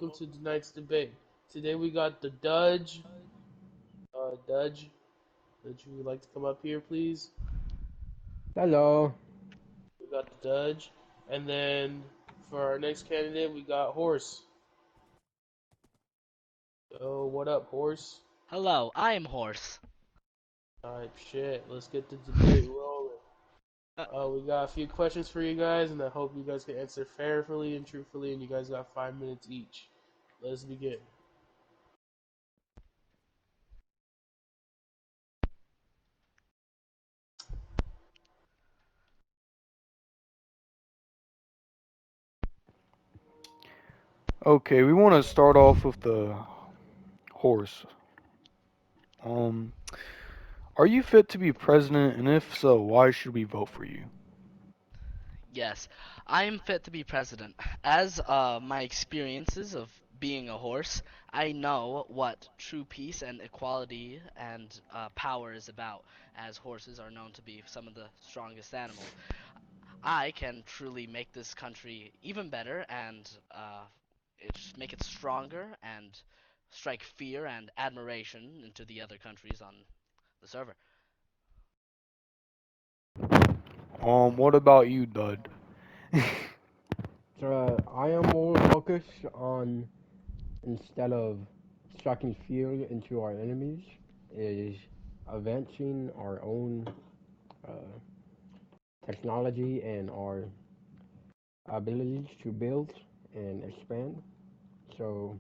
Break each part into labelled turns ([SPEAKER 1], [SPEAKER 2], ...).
[SPEAKER 1] welcome to tonight's debate. Today we got the Dudge. Dudge, would you like to come up here, please?
[SPEAKER 2] Hello.
[SPEAKER 1] We got the Dudge. And then for our next candidate, we got Horse. Oh, what up, Horse?
[SPEAKER 3] Hello, I am Horse.
[SPEAKER 1] Alright, shit, let's get the debate rolling.
[SPEAKER 3] Uh,
[SPEAKER 1] We got a few questions for you guys, and I hope you guys can answer fairly and truthfully, and you guys got 5 minutes each. Let's begin.
[SPEAKER 4] Okay, we want to start off with the horse. Um, are you fit to be president? And if so, why should we vote for you?
[SPEAKER 3] yes, I am fit to be president. As my experiences of being a horse, I know what true peace and equality and power is about, as horses are known to be some of the strongest animals. I can truly make this country even better and make it stronger and strike fear and admiration into the other countries on the server.
[SPEAKER 4] What about you, Dud?
[SPEAKER 2] So I am more focused on instead of striking fear into our enemies, is advancing our own uh, technology and our abilities to build and expand, so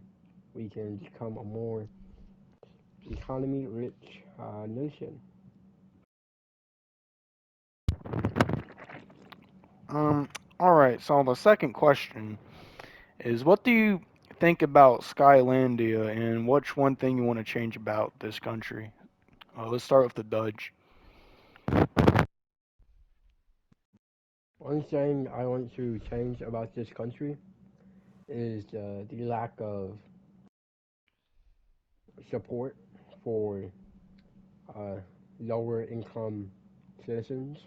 [SPEAKER 2] we can become a more economy rich nation.
[SPEAKER 4] Um, all right. So the second question is, what do you think about Skylandia, and what's one thing you want to change about this country? Let's start with the Dudge.
[SPEAKER 2] One thing I want to change about this country is the lack of support for uh, lower income citizens.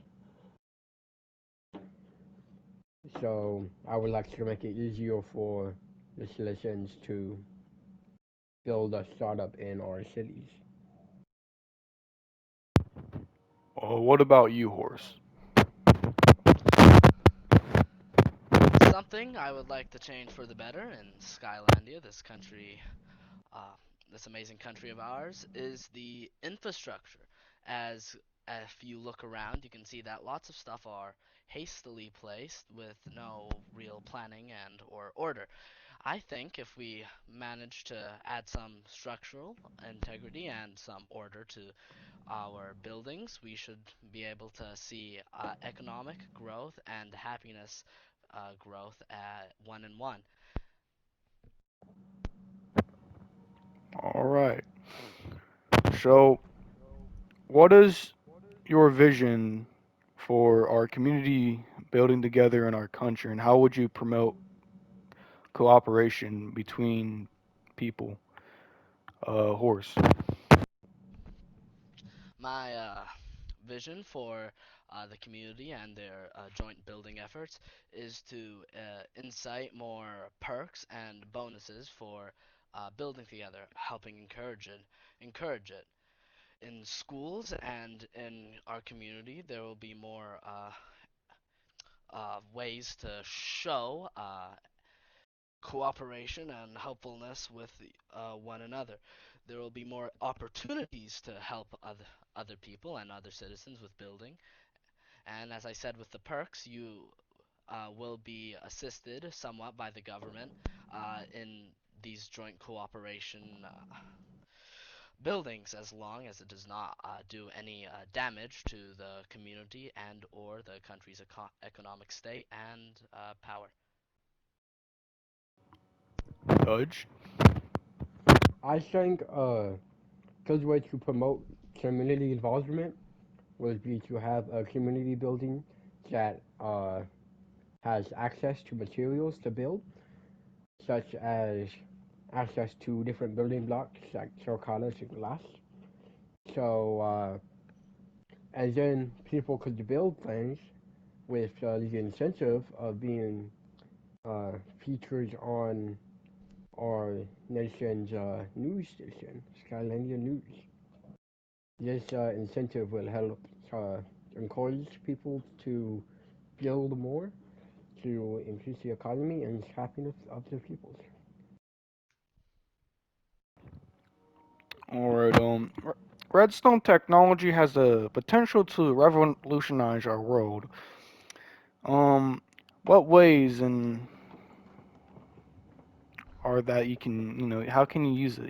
[SPEAKER 2] So I would like to make it easier for the citizens to build a startup in our cities.
[SPEAKER 4] What about you, horse?
[SPEAKER 3] Something I would like to change for the better in Skylandia, uh, this amazing country of ours, is the infrastructure. As if you look around, you can see that lots of stuff are hastily placed with no real planning and or order. I think if we manage to add some structural integrity and some order to our buildings, we should be able to see economic growth and happiness growth at one and one.
[SPEAKER 4] All right. So, what is your vision for our community building together in our country, and how would you promote cooperation between people? Horse.
[SPEAKER 3] My vision for the community and their joint building efforts is to incite more perks and bonuses for building together, helping encourage it. In schools and in our community, there will be more ways to show cooperation and helpfulness with one another. There will be more opportunities to help other people and other citizens with building. And as I said with the perks, you will be assisted somewhat by the government in these joint cooperation buildings as long as it does not do any damage to the community and or the country's economic state and power.
[SPEAKER 4] Judge.
[SPEAKER 2] I think a good way to promote community involvement would be to have a community building that has access to materials to build, such as access to different building blocks like terracotta and glass. So, and then people could build things with the incentive of being featured on our nation's news station, Skylandia News. This incentive will help uh, encourage people to build more to increase the economy and happiness of the people.
[SPEAKER 4] All right. Redstone technology has the potential to revolutionize our world. Um, what ways and are that you can, how can you use it,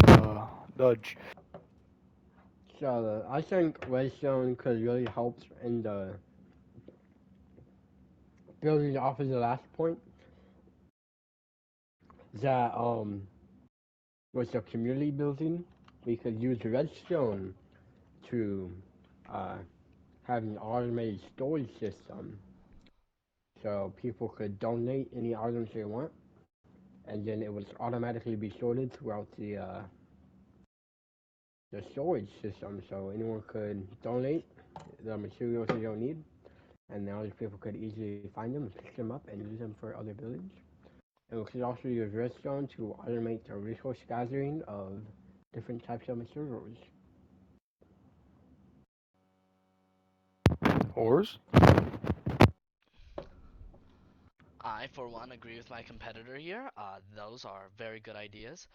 [SPEAKER 4] Uh, Dodge.
[SPEAKER 2] So I think Redstone could really help in the building off of the last point that with the community building we could use Redstone to uh, have an automated storage system so people could donate any items they want and then it would automatically be sorted throughout the storage system so anyone could donate the materials they don't need and now these people could easily find them and pick them up and use them for other buildings. And we could also use redstone to automate the resource gathering of different types of materials.
[SPEAKER 4] Horse.
[SPEAKER 3] I, for one, agree with my competitor here. Those are very good ideas.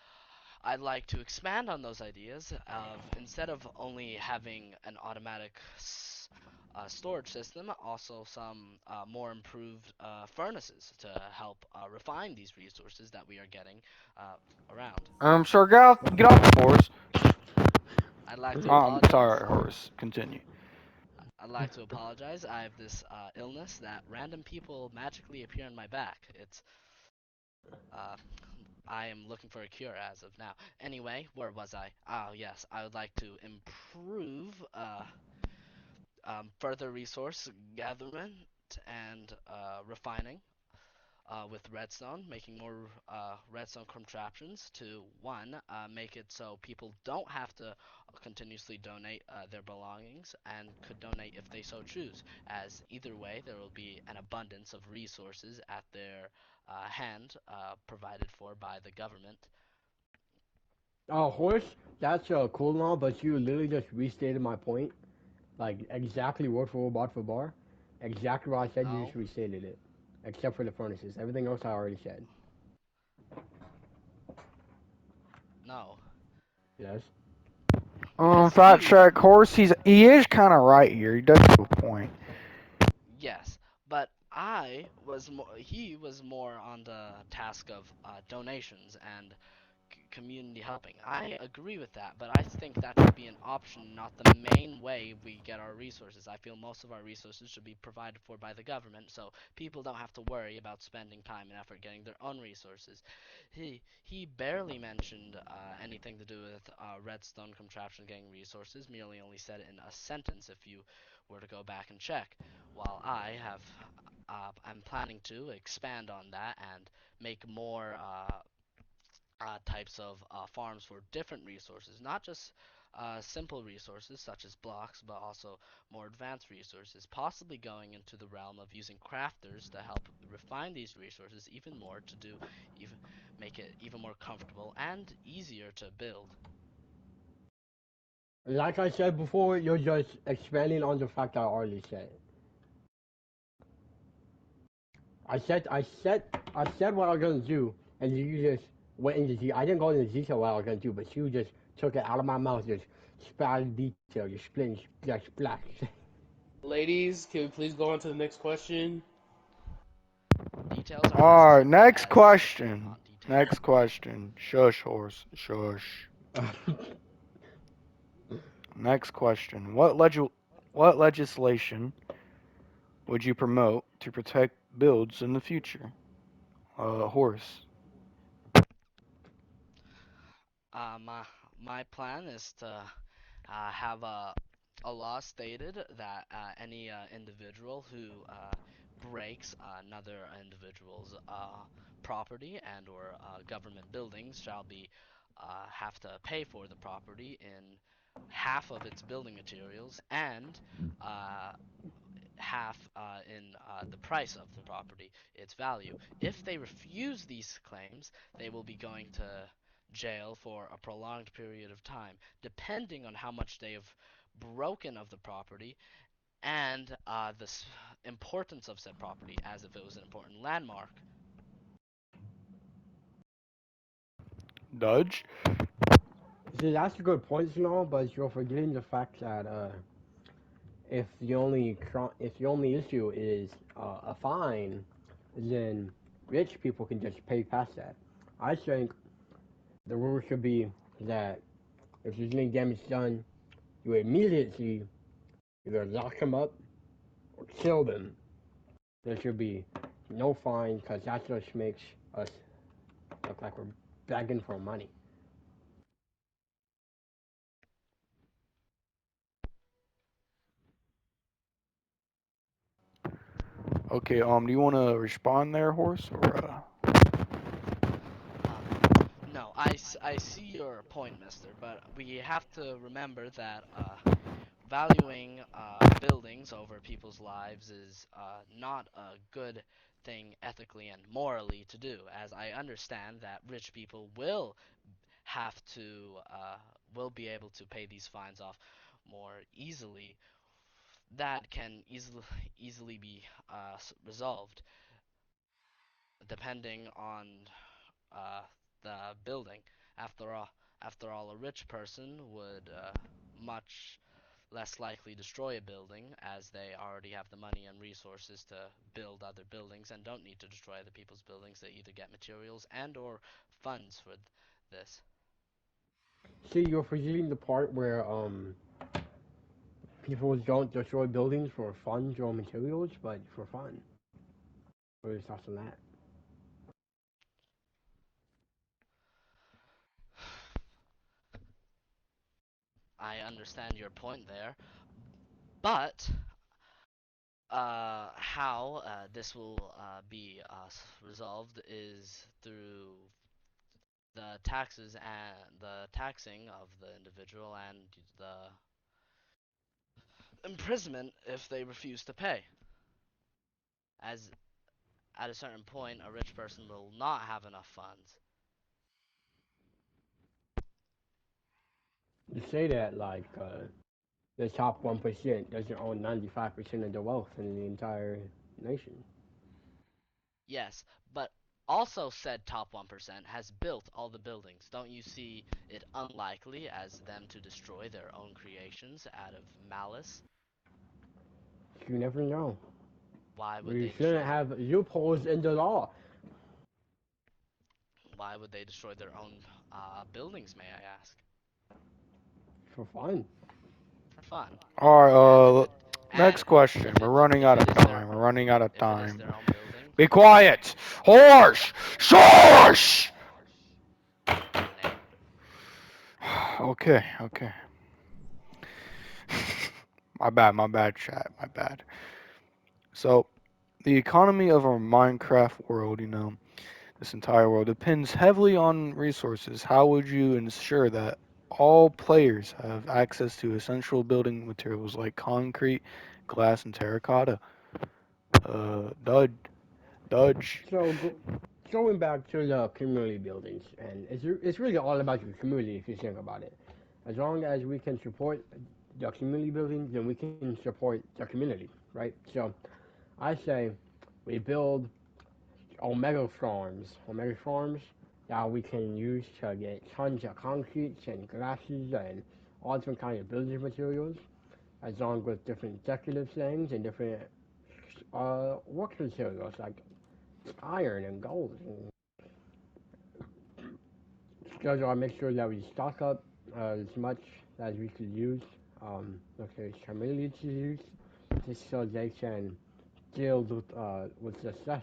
[SPEAKER 3] I'd like to expand on those ideas of instead of only having an automatic storage system, also some more improved furnaces to help refine these resources that we are getting uh, around.
[SPEAKER 4] Sir, get off the horse.
[SPEAKER 3] I'd like to
[SPEAKER 4] I'm
[SPEAKER 3] apologize.
[SPEAKER 4] sorry, horse. Continue.
[SPEAKER 3] I'd like to apologize. I have this illness that random people magically appear on my back. It's uh, I am looking for a cure as of now. Anyway, where was I? Oh yes, I would like to improve further resource gathering and refining with redstone, making more redstone contraptions to one, make it so people don't have to continuously donate their belongings and could donate if they so choose, as either way there will be an abundance of resources at their hand provided for by the government.
[SPEAKER 2] Oh, horse, that's cool and all, but you literally just restated my point. Like, exactly word for word, bar for bar. Exactly what I said, you just
[SPEAKER 3] No,
[SPEAKER 2] restated it. Except for the furnaces. Everything else I already said.
[SPEAKER 3] no,
[SPEAKER 2] Yes?
[SPEAKER 3] because
[SPEAKER 4] Fact
[SPEAKER 3] you.
[SPEAKER 4] check, horse. He is kind of right here. He does have a point.
[SPEAKER 3] Yes, but he was more on the task of donations and community helping. I agree with that, but I think that should be an option, not the main way we get our resources. I feel most of our resources should be provided for by the government, so people don't have to worry about spending time and effort getting their own resources. He barely mentioned anything to do with redstone contraption getting resources. Merely only said it in a sentence. If you were to go back and check, while I'm planning to expand on that and make more types of farms for different resources, not just simple resources such as blocks, but also more advanced resources, possibly going into the realm of using crafters to help refine these resources even more to do even make it even more comfortable and easier to build.
[SPEAKER 2] Like I said before, you're just expanding on the fact I already said. I said, I said, I said what I was gonna do, and you just went into detail. I didn't go into detail what I was gonna do, but you just took it out of my mouth, just spouted detail, just splitting, just splash.
[SPEAKER 1] Ladies, can we please go on to the next question?
[SPEAKER 3] Details are
[SPEAKER 4] All right,
[SPEAKER 3] necessary
[SPEAKER 4] next
[SPEAKER 3] as
[SPEAKER 4] question.
[SPEAKER 3] not details.
[SPEAKER 4] Next question. Shush, horse. Shush. Next question. What legislation would you promote to protect builds in the future? Horse.
[SPEAKER 3] My plan is to have a law stated that any individual who breaks another individual's property and or government buildings shall be have to pay for the property in half of its building materials and uh, half in the price of the property, its value. If they refuse these claims, they will be going to jail for a prolonged period of time, depending on how much they have broken of the property and the importance of said property, as if it was an important landmark.
[SPEAKER 4] Dudge?
[SPEAKER 2] See, that's a good point and all, but you're forgetting the fact that if the only issue is a fine, then rich people can just pay past that. I think the rule should be that if there's any damage done, you immediately either lock them up or kill them. There should be no fine because that just makes us look like we're begging for money.
[SPEAKER 4] Okay, do you want to respond there, horse? Or
[SPEAKER 3] Uh, no, I see your point, mister, but we have to remember that valuing buildings over people's lives is not a good thing ethically and morally to do, as I understand that rich people have to will be able to pay these fines off more easily. That can easily be resolved depending on uh, the building. After all, a rich person would much less likely destroy a building, as they already have the money and resources to build other buildings and don't need to destroy other people's buildings. They either get materials and or funds for this.
[SPEAKER 2] See, you're forgetting the part where people don't destroy buildings for funds or materials, but for fun. What are your thoughts on that?
[SPEAKER 3] I understand your point there, but how this will be resolved is through the taxes and the taxing of the individual and the imprisonment if they refuse to pay. As at a certain point, a rich person will not have enough funds.
[SPEAKER 2] You say that like the top 1% doesn't own 95% of the wealth in the entire nation.
[SPEAKER 3] Yes, but also said top 1% has built all the buildings. Don't you see it unlikely as them to destroy their own creations out of malice?
[SPEAKER 2] You never know.
[SPEAKER 3] Why would
[SPEAKER 2] We
[SPEAKER 3] they
[SPEAKER 2] shouldn't
[SPEAKER 3] destroy
[SPEAKER 2] have loopholes in the law
[SPEAKER 3] their own buildings, may I ask?
[SPEAKER 2] for fun.
[SPEAKER 3] For fun.
[SPEAKER 4] Alright,
[SPEAKER 3] And if it
[SPEAKER 4] next
[SPEAKER 3] and
[SPEAKER 4] question. We're running
[SPEAKER 3] if
[SPEAKER 4] out
[SPEAKER 3] it
[SPEAKER 4] of
[SPEAKER 3] is their
[SPEAKER 4] time. We're running out of
[SPEAKER 3] if it is
[SPEAKER 4] time.
[SPEAKER 3] their own building,
[SPEAKER 4] Be quiet! Horse! Shush!
[SPEAKER 3] name.
[SPEAKER 4] Okay, okay. My bad, chat, my bad. So, the economy of our Minecraft world, this entire world, depends heavily on resources. How would you ensure that all players have access to essential building materials like concrete, glass, and terracotta? Dudge, Dudge.
[SPEAKER 2] So going back to the community buildings, and it's really all about your community if you think about it. As long as we can support the community buildings, then we can support the community, right? So I say we build omega farms that we can use to get tons of concrete and glasses and all different kinds of building materials, as long with different decorative things and different work materials like iron and gold. And schedule, I make sure that we stock up as much as we could use, okay, community to use, just so they can deal with success.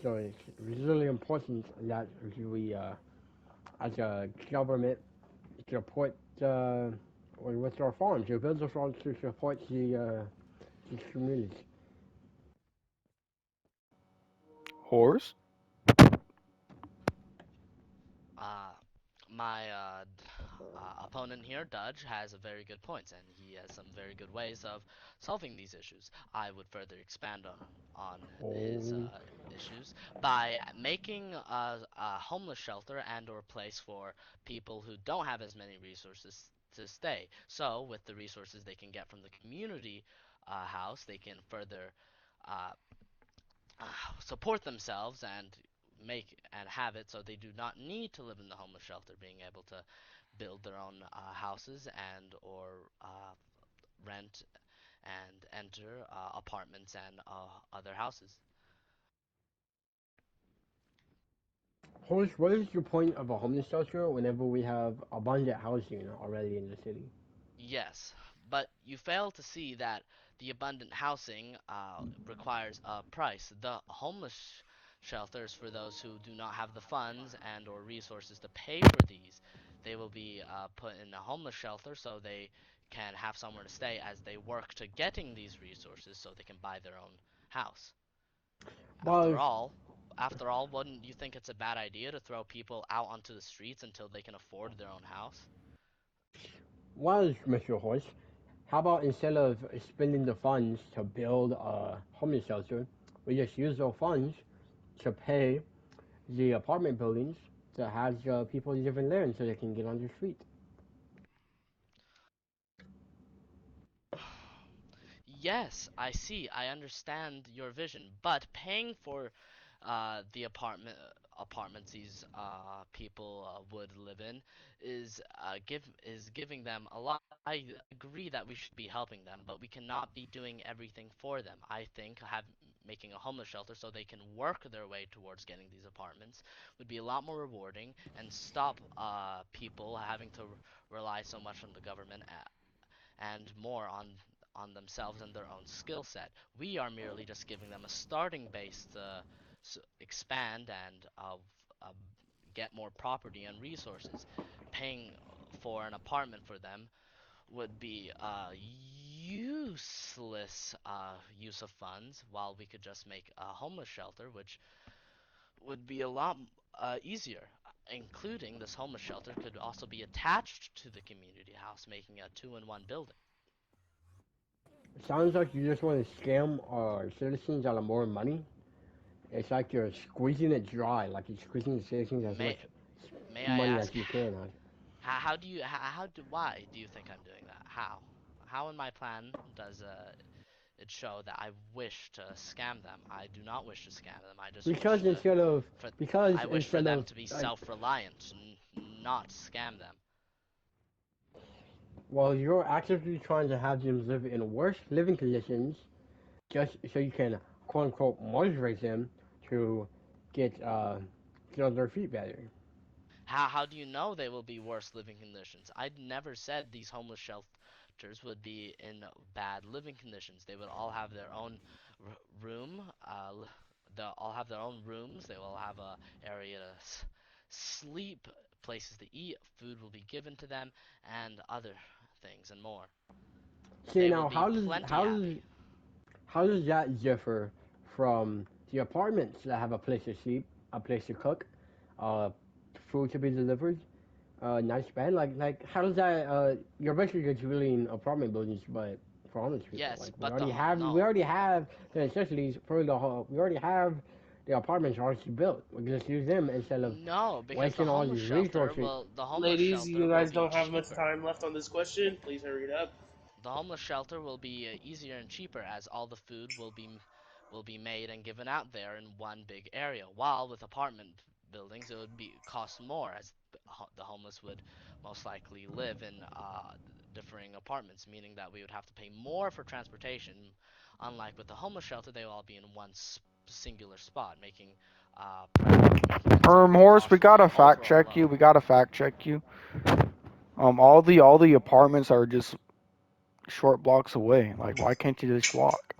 [SPEAKER 2] So it's really important that we, as a government, support with our farms, to build the farms to support the communities.
[SPEAKER 4] Horse?
[SPEAKER 3] Uh, my opponent here, Dudge, has a very good points, and he has some very good ways of solving these issues. I would further expand on his
[SPEAKER 2] Oh,
[SPEAKER 3] issues by making a homeless shelter and/or place for people who don't have as many resources to stay. So, with the resources they can get from the community house, they can further uh, support themselves and make and have it so they do not need to live in the homeless shelter, being able to build their own houses and or rent and enter apartments and other houses.
[SPEAKER 2] Horse, what is your point of a homeless shelter whenever we have abundant housing already in the city?
[SPEAKER 3] Yes, but you fail to see that the abundant housing requires a price. The homeless shelters for those who do not have the funds and or resources to pay for these, they will be put in a homeless shelter so they can have somewhere to stay as they work to getting these resources so they can buy their own house. After
[SPEAKER 2] Well,
[SPEAKER 3] all, after all, wouldn't you think it's a bad idea to throw people out onto the streets until they can afford their own house?
[SPEAKER 2] well, Mr. Horse, how about instead of spending the funds to build a homeless shelter, we just use those funds to pay the apartment buildings to have people living there so they can get on the street.
[SPEAKER 3] Yes, I see. I understand your vision, but paying for the apartments these people would live in is giving them a lot. I agree that we should be helping them, but we cannot be doing everything for them. I think making a homeless shelter so they can work their way towards getting these apartments would be a lot more rewarding and stop people having to rely so much on the government and more on themselves and their own skill set. We are merely just giving them a starting base to expand and get more property and resources. Paying for an apartment for them would be a useless use of funds, while we could just make a homeless shelter, which would be a lot easier. Including this homeless shelter could also be attached to the community house, making a two-in-one building.
[SPEAKER 2] It sounds like you just want to scam our citizens out of more money. It's like you're squeezing it dry, like you're squeezing the citizens as much
[SPEAKER 3] May may I
[SPEAKER 2] money
[SPEAKER 3] ask
[SPEAKER 2] as you can out.
[SPEAKER 3] how do you how do why do you think I'm doing that? How in my plan does it show that I wish to scam them? I do not wish to scam them. I just wish
[SPEAKER 2] Because
[SPEAKER 3] to
[SPEAKER 2] instead of
[SPEAKER 3] for
[SPEAKER 2] because
[SPEAKER 3] I wish for
[SPEAKER 2] instead
[SPEAKER 3] them
[SPEAKER 2] of
[SPEAKER 3] to be
[SPEAKER 2] like,
[SPEAKER 3] self-reliant, not scam them.
[SPEAKER 2] well, you're actively trying to have them live in worse living conditions just so you can quote unquote motivate them to get get on their feet better.
[SPEAKER 3] How do you know they will be worse living conditions? I never said these homeless shelters would be in bad living conditions. They would all have their own room. They'll all have their own rooms. They will have a area to sleep, places to eat. Food will be given to them, and other things and more.
[SPEAKER 2] See
[SPEAKER 3] They will
[SPEAKER 2] now,
[SPEAKER 3] be plenty happy.
[SPEAKER 2] how does that differ from the apartments that have a place to sleep, a place to cook, uh, food to be delivered, nice bed? Like how does that? You're basically just building apartment buildings, but for homeless people.
[SPEAKER 3] Yes,
[SPEAKER 2] Like
[SPEAKER 3] but the
[SPEAKER 2] we
[SPEAKER 3] no,
[SPEAKER 2] already have the necessities for the whole. We already have the apartments already built. We can just use them instead of
[SPEAKER 3] no, because
[SPEAKER 2] wasting all these resources.
[SPEAKER 3] the homeless
[SPEAKER 1] Ladies,
[SPEAKER 3] shelter
[SPEAKER 1] you
[SPEAKER 3] will
[SPEAKER 1] guys
[SPEAKER 3] be
[SPEAKER 1] don't have much
[SPEAKER 3] cheaper.
[SPEAKER 1] time left on this question. Please hurry it up.
[SPEAKER 3] The homeless shelter will be easier and cheaper as all the food will be made and given out there in one big area. While with apartment buildings, it would be cost more as the homeless would most likely live in differing apartments, meaning that we would have to pay more for transportation. Unlike with the homeless shelter, they will all be in one singular spot, making the
[SPEAKER 4] Horse, we
[SPEAKER 3] cost for the
[SPEAKER 4] gotta fact
[SPEAKER 3] overall
[SPEAKER 4] check you.
[SPEAKER 3] low.
[SPEAKER 4] We gotta fact check you. All the apartments are just short blocks away. Like, why can't you just walk?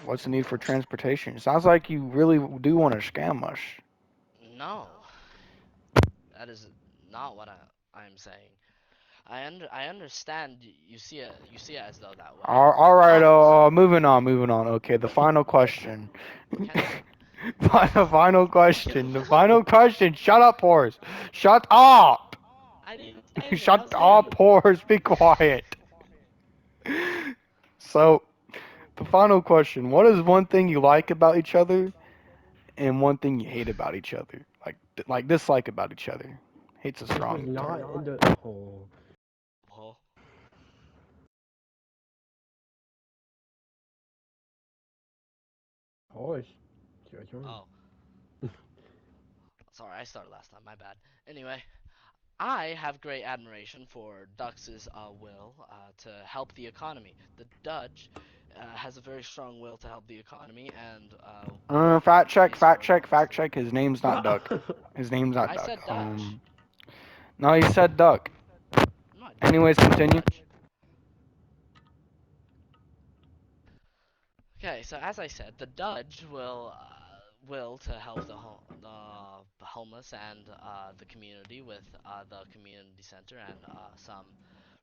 [SPEAKER 4] What's the need for transportation? It sounds like you really do want to scam us.
[SPEAKER 3] No, that is not what I'm saying. I understand you see it as though that way,
[SPEAKER 4] All right.
[SPEAKER 3] but
[SPEAKER 4] Moving on. Moving on. Okay, the final question.
[SPEAKER 3] can
[SPEAKER 4] The final question. The final question. Shut up, horse. Shut up.
[SPEAKER 3] I didn't say anything. I
[SPEAKER 4] Shut
[SPEAKER 3] was
[SPEAKER 4] up,
[SPEAKER 3] saying.
[SPEAKER 4] horse. Be quiet. So, the final question. What is one thing you like about each other and one thing you hate about each other? Like dislike about each other. Hate's a
[SPEAKER 2] This was
[SPEAKER 4] strong
[SPEAKER 2] not
[SPEAKER 4] term.
[SPEAKER 2] in the. Oh,
[SPEAKER 3] Well,
[SPEAKER 2] horse. It's your turn.
[SPEAKER 3] oh, sorry, I started last time. My bad. Anyway, I have great admiration for Dux's will to help the economy. The Dutch has a very strong will to help the economy and
[SPEAKER 4] Fact check,
[SPEAKER 3] pays
[SPEAKER 4] fact
[SPEAKER 3] for
[SPEAKER 4] check, fact
[SPEAKER 3] mostly.
[SPEAKER 4] check. His name's not Duck. His name's not
[SPEAKER 3] I
[SPEAKER 4] Duck.
[SPEAKER 3] said Dutch.
[SPEAKER 4] No, he said Duck.
[SPEAKER 3] No, I didn't.
[SPEAKER 4] Anyways,
[SPEAKER 3] I said
[SPEAKER 4] continue.
[SPEAKER 3] Dutch. Okay, so as I said, the Dutch will to help the homeless and the community with the community center and some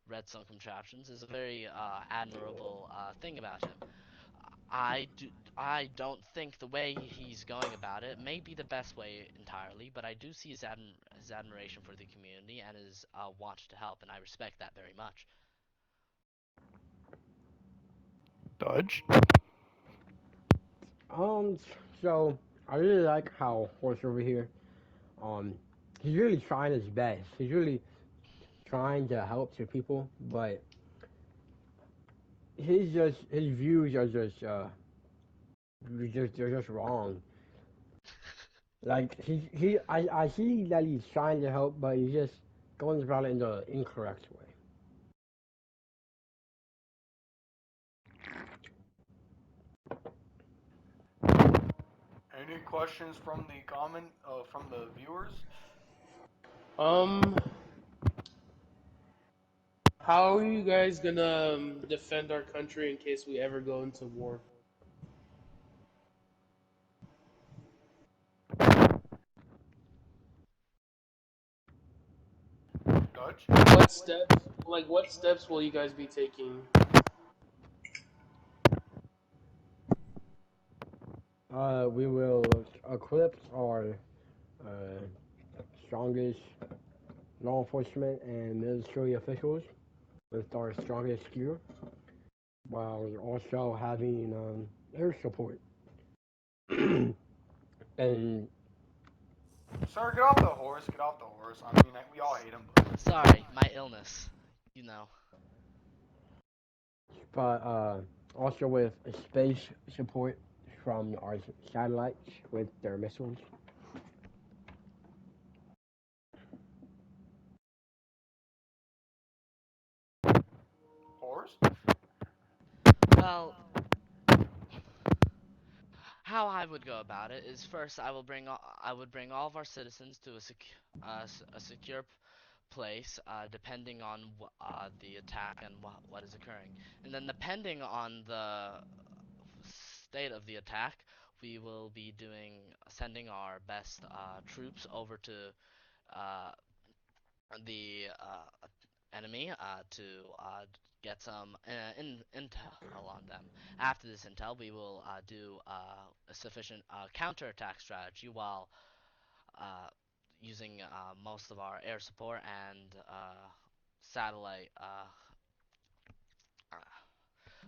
[SPEAKER 3] redstone contraptions is a very admirable thing about him. I do I don't think the way he's going about it may be the best way entirely, but I do see his admiration for the community and his want to help, and I respect that very much.
[SPEAKER 4] Dutch.
[SPEAKER 2] um, so I really like how horse over here. Um, he's really trying his best. He's really trying to help to people, but his views are they're just wrong. Like I see that he's trying to help, but he's just going about it in the incorrect way.
[SPEAKER 4] Any questions from the from the viewers?
[SPEAKER 1] Um, how are you guys gonna defend our country in case we ever go into war?
[SPEAKER 4] Dutch.
[SPEAKER 1] What steps, what steps will you guys be taking?
[SPEAKER 2] We will equip our uh, strongest law enforcement and military officials with our strongest gear, while also having air support. And
[SPEAKER 4] Sir, get off the horse. Get off the horse. I mean, we all hate him, but
[SPEAKER 3] Sorry, my illness. You know.
[SPEAKER 2] but also with space support from our satellites with their missiles.
[SPEAKER 4] horse.
[SPEAKER 3] Well, how I would go about it is first I would bring all of our citizens to a secure place, depending on the attack and what is occurring, and then depending on the state of the attack, we will be sending our best troops over to uh, the enemy to get some intel on them. After this intel, we will do a sufficient counterattack strategy while uh, using most of our air support and satellite uh,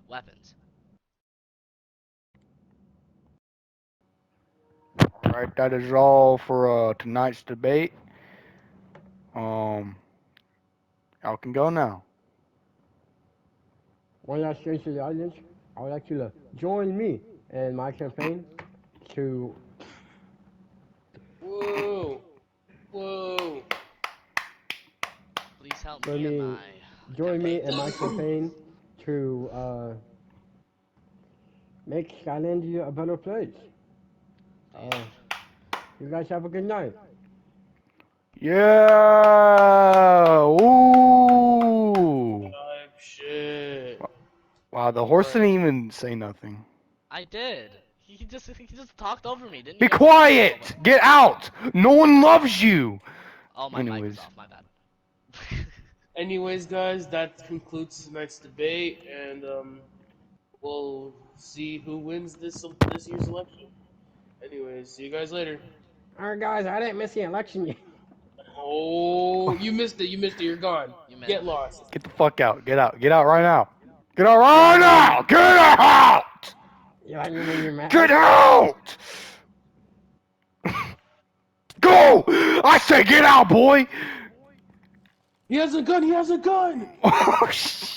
[SPEAKER 3] weapons.
[SPEAKER 4] All right, that is all for tonight's debate. Um, y'all can go now.
[SPEAKER 2] One last thing to the audience, I would like you to join me in my campaign to
[SPEAKER 1] Whoa, whoa!
[SPEAKER 3] Please help
[SPEAKER 2] join
[SPEAKER 3] me in
[SPEAKER 2] me
[SPEAKER 3] my
[SPEAKER 2] join me
[SPEAKER 3] campaign.
[SPEAKER 2] in my campaign to make Skylandia a better place.
[SPEAKER 3] Please.
[SPEAKER 2] Uh, you guys have a good night.
[SPEAKER 4] Yeah. Ooh.
[SPEAKER 1] Type shit.
[SPEAKER 4] Wow, the
[SPEAKER 1] All
[SPEAKER 4] horse
[SPEAKER 1] right.
[SPEAKER 4] didn't even say nothing.
[SPEAKER 3] I did. He just talked over me. Didn't
[SPEAKER 4] Be
[SPEAKER 3] you guys hear me? Oh,
[SPEAKER 4] quiet! Get out! No one loves you!
[SPEAKER 3] oh, my mic was
[SPEAKER 4] Anyways,
[SPEAKER 3] off. My bad.
[SPEAKER 1] Anyways, guys, that concludes tonight's debate, and we'll see who wins this year's election. Anyways, see you guys later.
[SPEAKER 2] Alright, guys, I didn't miss the election yet.
[SPEAKER 1] Oh, you missed it. You missed it. You're gone.
[SPEAKER 3] You missed
[SPEAKER 1] Get
[SPEAKER 3] it.
[SPEAKER 1] lost.
[SPEAKER 4] Get the fuck out. Get out. Get out right now. Get out right now. Get out.
[SPEAKER 2] You like me when you're
[SPEAKER 4] Get
[SPEAKER 2] mad?
[SPEAKER 4] out. Go. I say get out, boy.
[SPEAKER 1] He has a gun. He has a gun.
[SPEAKER 4] Oh shit.